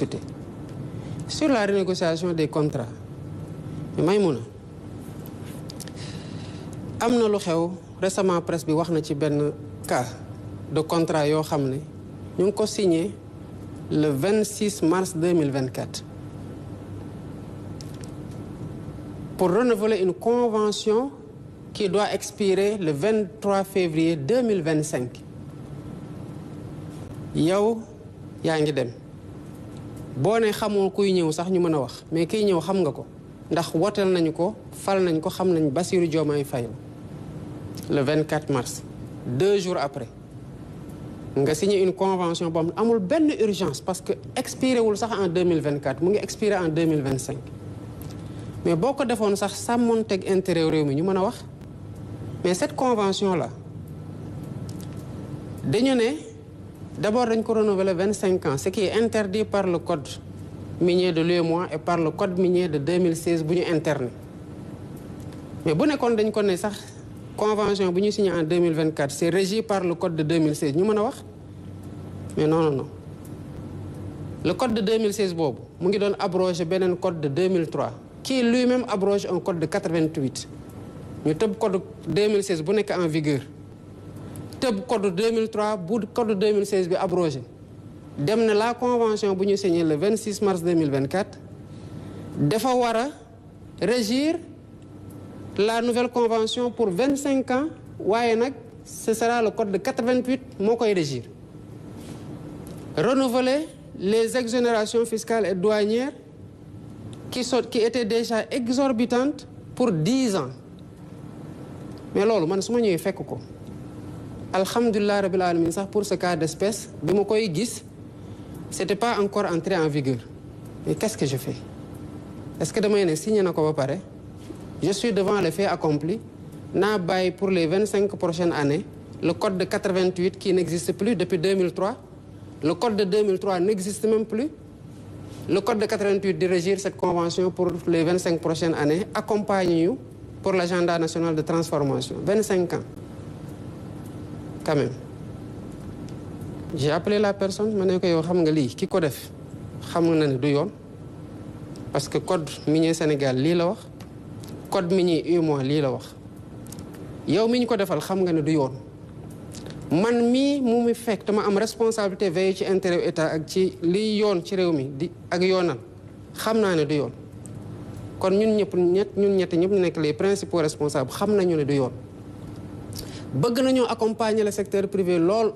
discuter. Sur la renégociation des contrats, Maïmouna, am na lu xew récemment presse bi wax na ci benn cas de contrat yoo xam ne ñu ngi ko signé le 26 mars 2024 pour renouveler une convention qui doit expirer le 23 février 2025 yow yaa ngi dem boo ne xamoo kuy ñëw sax ñu mën a wax mais kiy ñëw xam nga ko ndax woteel nañu ko fal nañ ko xam nañ Bassirou Diomaye Faye le 24 mars 2 jours après nga signé une convention boo amul benn urgence parce que expiré wul sax en 2024 mu ngi expiré en 2025 mais boo ko defoon sax sàmmonteeg intérêt réew mi ñu mën a wax mais cette convention là dañu ne d'abord dañ ko renouveler 25 ans ce qui est interdit par le code minier de l'UEMOA et par le code minier de 2016 bu ñu interné mais bu nekkoon dañ ko ne sax convention bu ñu signé en 2024 c'est régi par le code de 2016 ñu mën a wax mais non le code de 2016 boobu mu ngi doon abroger beneen code de 2003 qui lui-même abroge un code de 88 ñu tëb code 2016 bu nekk en vigueur tëb code 2003 bu code 2016 bi abrogé dem na la convention bu ñu signé le 26 mars 2024 dafa war a régir la nouvelle convention pour 25 ans waaye nag ce sera le code de 88 moo koy régir renouveler les exonérations fiscales et douanières qui étaient déjà exorbitantes pour 10 ans mais loolu man su ma ñëwee fekk ko alhamdulilah rabbil alamin sax pour ce cas d'espèce bi ma koy gis c'était pas encore entré en vigueur mais qu'est-ce que je fais est-ce que damay ne signé na ko ba pare je suis devant les faits accomplis naa bàyyi pour les 25 prochaines années le code de 88 qui n'existe plus depuis 2003 le code de 2003 n'existe même plus le code de 88 de régir cette convention pour les 25 prochaines années accompagne ñu pour l'agenda national de transformation 25 ans quand même j'ai appelé la personne ma ne ko yow xam nga lii ki ko def xam na ne du yoon parce que code minier Sénégal lii la wax code minier UEMOA lii la wax yow mi ñu ko defal xam nga ne du yoon man mii mu mi fekk dama am responsabilité veiller ci intérêt état ak ci liy yoon ci réew mi di ak yoonal xam naa ne du yoon kon ñun ñett ñëpp nekk les principaux responsables xam nañu ne du yoon bëgg nañoo accompagner le secteur privé lool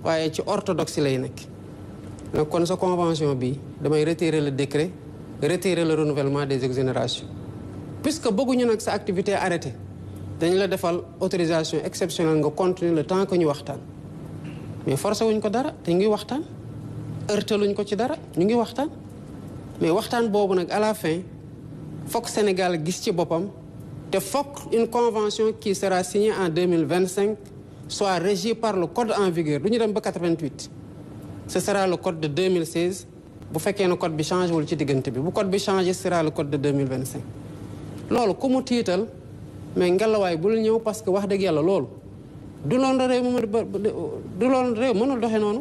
waaye ci orthodoxie lay nekk donc kon sa convention bi damay retirer le décret retirer le renouvellement des exonérations puisque bëgguñu nag sa activité arrêtée dañ la defal autorisation exceptionnelle nga continuer le temps que ñu waxtaan mais forcé wuñ ko dara te ñu ngi waxtaan heurteluñ ko ci dara ñu ngi waxtaan mais waxtaan boobu nag à la fin fokk Sénégal gis ci boppam te fokk une convention qui sera signée en 2025 soit régie par le code en vigueur du ñu dem ba 88 ce sera le code de 2016 bu fekkee ne code bi changé wul ci diggante bi bu code bi changé ce sera le code de 2025 loolu ku mu tiital mais ngelawaay bul ñëw parce que wax dëgg yàlla loolu du loolu réew mënul doxee noonu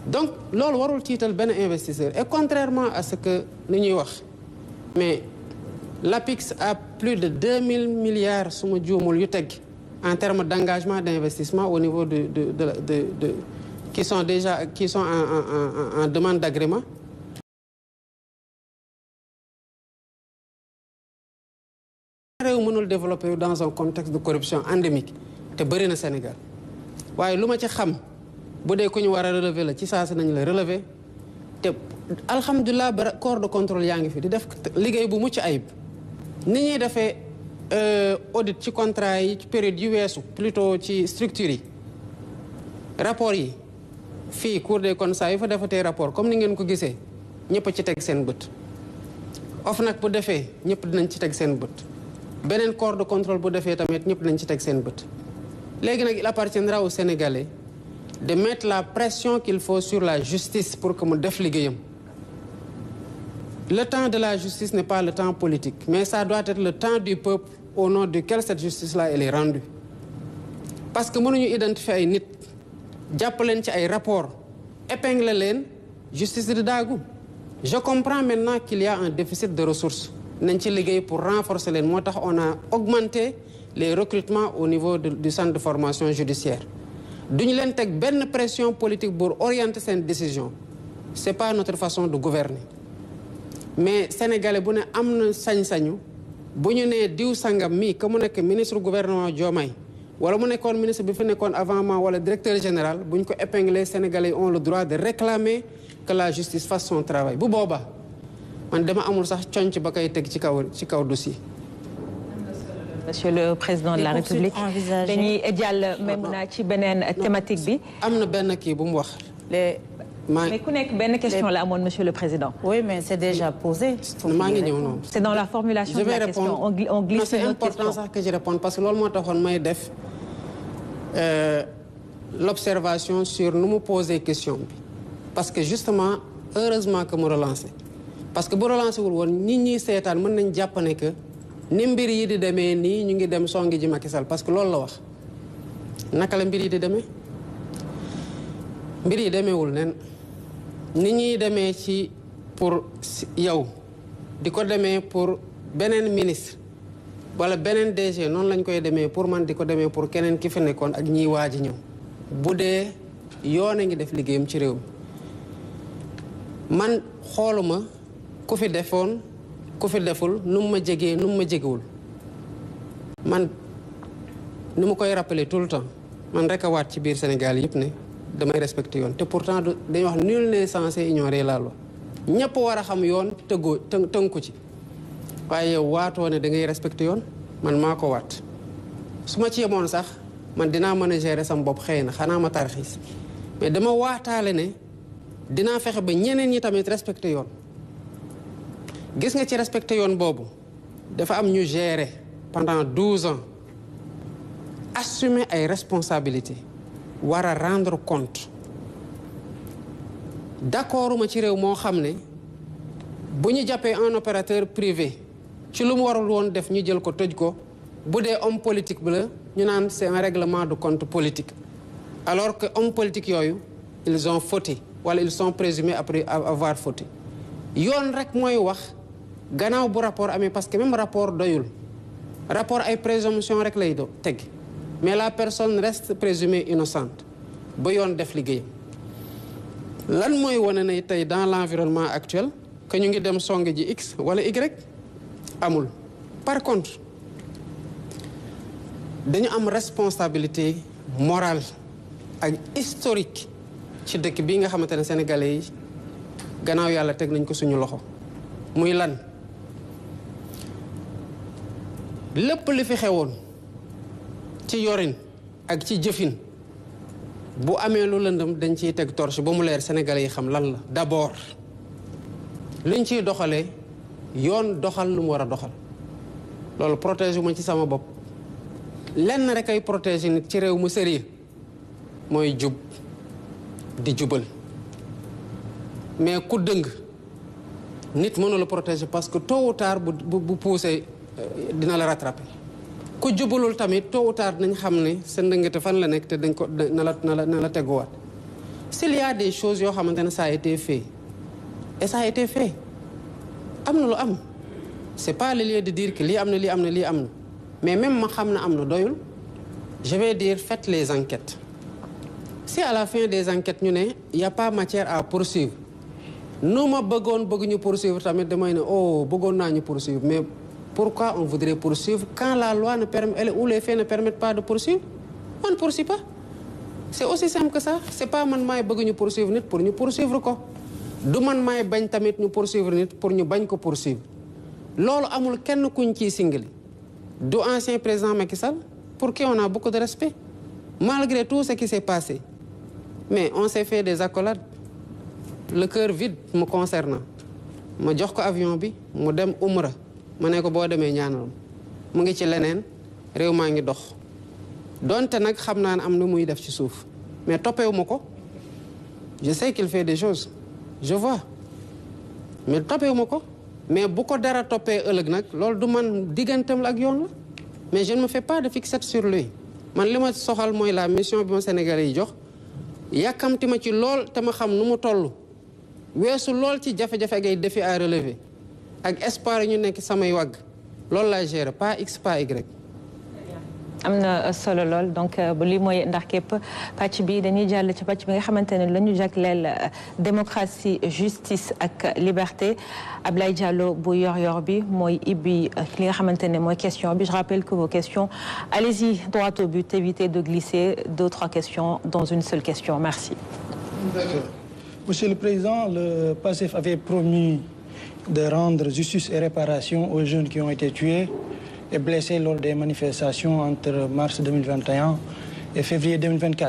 donc loolu warul tiital benn investisseur et contrairement à ce que li ñuy wax mais l'APIX a plus de 2000 milliards su ma juumul yu teg en termes d'engagement d'investissement au niveau de qui sont en demande d'agrément. réew mënul développer dans un contexte de corruption endémique te bëri na Sénégal waaye lu ma ci xam bu dee ku ñu war a relever la ci saa si nañu la relever te alhamdulilah ba corps de contrôle yaa ngi fi di def liggéey bu mucc ayib ni ñuy defee audit ci contrat yi ci période yu weesu plutôt ci structure yi rapport yi fii Cour des comptes saa yu fa defatee rapport comme ni ngeen ko gisee ñëpp ci teg seen bët OFNAC bu defee ñëpp dinañ ci teg seen bët beneen corps de contrôle bu defee tamit ñëpp dinañ ci teg seen bët léegi nag il appartiendra aux Sénégalais de mettre la pression qu'il faut sur la justice pour que mu def liggéeyam. Le temps de la justice n'est pas le temps politique mais ça doit être le temps du peuple au nom duquel cette justice-là elle est rendue parce que mënuñu identifier ay nit jàpp leen ci ay rapports épingler leen justice di daagu. Je comprends maintenant qu'il y a un déficit de ressources nañ ci liggéey pour renforcer leen moo tax on a augmenté les recrutements au niveau du centre de formation judiciaire duñu leen teg benn pression politique pour orienter seen décision c'est pas notre façon de gouverner mais sénégalais bu ne am na sañ-sañu bu ñu nee diw sangam mii que mu nekk ministre gouvernement Diomaye wala mu nekkoon ministre bi fi nekkoon avant moi wala directeur général bu ñu ko épinglé sénégalais ont le droit de réclamer que la justice fasse son travail bu boobaa man dama amul sax conc ba koy teg ci kaw dossier. Monsieur le Président de la République dañuy jàll même naa ci beneen thématique bi. am na benn kii bu mu wax. mais ku nekk benn question la amoon Monsieur le Président. Oui, mais c'est déjà posé. maa ngi ñëw noonu. C'est dans la formulation de la question. On glisse c'est important sax que je réponde parce que loolu moo taxoon may def l'observation sur nu mu poser question bi parce que justement heureusement que mu relancé parce que bu relancé wul woon nit ñi seetaan mën nañ jàpp ne que ni mbir yi di demee nii ñu ngi dem songi ji Macky Sall parce que loolu la wax naka la mbir yi di demee mbir yi demeewul nen ni ñuy demee ci pour yow di ko demee pour beneen ministre wala beneen DG noonu lañ koy demee pour man di ko demee pour keneen ki fi nekkoon ak ñiy waaj a ñëw bu dee yoon a ngi def liggéeyam ci réew mi man xooluma ku fi defoon ku fi deful nu mu ma jegee nu mu ma jegewul man ni mu koy rappeler tout le temps man rek a waat ci biir Sénégal yëpp ne damay respecté yoon te pourtant dañuy wax nul n'est censé ignorer la loi ñëpp war a xam yoon tënku ci waaye yow waatoo ne da ngay respecté yoon man maa ko waat su ma ci yemoon sax man dinaa mën a gérer sama bopp xëy na xanaa ma tarxiis mais dama waataale ne dinaa fexe ba ñeneen ñi tamit respecté yoon gis nga ci respecté yoon boobu dafa am ñu gérer pendant 12 ans assumer ay responsabilités war a rendre compte d'accorduma ci réew moo xam ne bu ñu jàppee un opérateur privé ci lu mu warul woon def ñu jël ko tëj ko bu dee homme politique bi la ñu naan c'est un règlement de compte politique alors que homme politique yooyu ils ont fauté wala ils sont présumés après avoir fauté yoon rek mooy wax gannaaw bu rapport amee parce que même rapport doyul rapport ay présomption rek lay teg mais la personne reste présumée innocente ba yoon def liggéeyam lan mooy wane ne tey dans l'environnement actuel que ñu ngi dem song ji X wala Y amul par contre dañu am responsabilité morale ak historique ci dëkk bi nga xamante ne sénégalais yi gannaaw yàlla teg nañ ko suñu loxo muy lan lépp li fi xewoon ci yorin ak ci jëfin bu amee lu lëndëm dañ ciy teg torche ba mu leer sénégalais yi xam lan la d'abord liñ ciy doxalee yoon doxal lu mu war a doxal loolu protège ma ci sama bopp lenn rek ay protéger nit ci réew mu sérieux mooy jub di jubal mais ku dëng nit mënu la protéger parce que tôt ou tard bu poussé dina la rattraper ku jubalul tamit tôt ou tard nañ xam ne sa ndëngate fan la nekk te dañ ko na la teguwaat s'il y a des choses yoo xamante ne ça a été fait et ça a été fait am na lu am c'est pas le lieu de dire que lii am na lii am na lii am na mais même ma xam na am na doyul je vais dire faites les enquêtes si à la fin des enquêtes ñu ne y a pas matière à poursuivre nu ma bëgg ñu poursuivre tamit damay ne bëggoon naa ñu poursuivre mais pourquoi on voudrait poursuivre quand la loi ne permet ou les faits ne permettent pas de poursuivre on ne poursuit pas c'est aussi simple que ça c'est pas man maay bëgg ñu poursuivre nit pour ñu poursuivre ko du man maay bañ tamit ñu poursuivre nit pour ñu bañ ko poursuivre loolu amul kenn kuñ ciy singali du ancien président Macky Sall pour qui on a beaucoup de respect malgré tout ce qui s'est passé mais on s'est fait des accolades le cœur vide me concernant ma jox ko avion bi mu dem umra ma ne ko boo demee ñaanal mu ngi ci leneen réew maa ngi dox donte nag xam naa ne am na muy def ci suuf mais toppewu ma ko je sais qu'il fait des choses je vois mais toppewu ma ko mais bu ko dara toppee ëllëg nag loolu du man digganteem la ak yoon la mais je ne me fais pas de fixette sur lui man li ma soxal mooy la mission bi ma Sénégalais yi jox yàkkamti ma ci lool te ma xam nu mu toll weesu lool ci jafe-jafe ak ay défis à relever ak espoir ñu nekk samay wagg loolu laa gérer pas X pas Y. am na solo lool donc lii mooy ndax képp pàcc bi dañuy jàll ci pàcc bi nga xamante ne la ñu jagleel démocratie justice ak liberté Ablaye Diallo bu yor-yor bi mooy ibbi li nga xamante ne mooy question bi je rappelle que vos questions allez-y droit au but évitez de glisser 2-3 questions dans une seule question merci. D'accord. Monsieur le Président, le PASTEF avait promis de rendre justice et réparation aux jeunes qui ont été tués et blessés lors des manifestations entre mars 2021 et février 2024.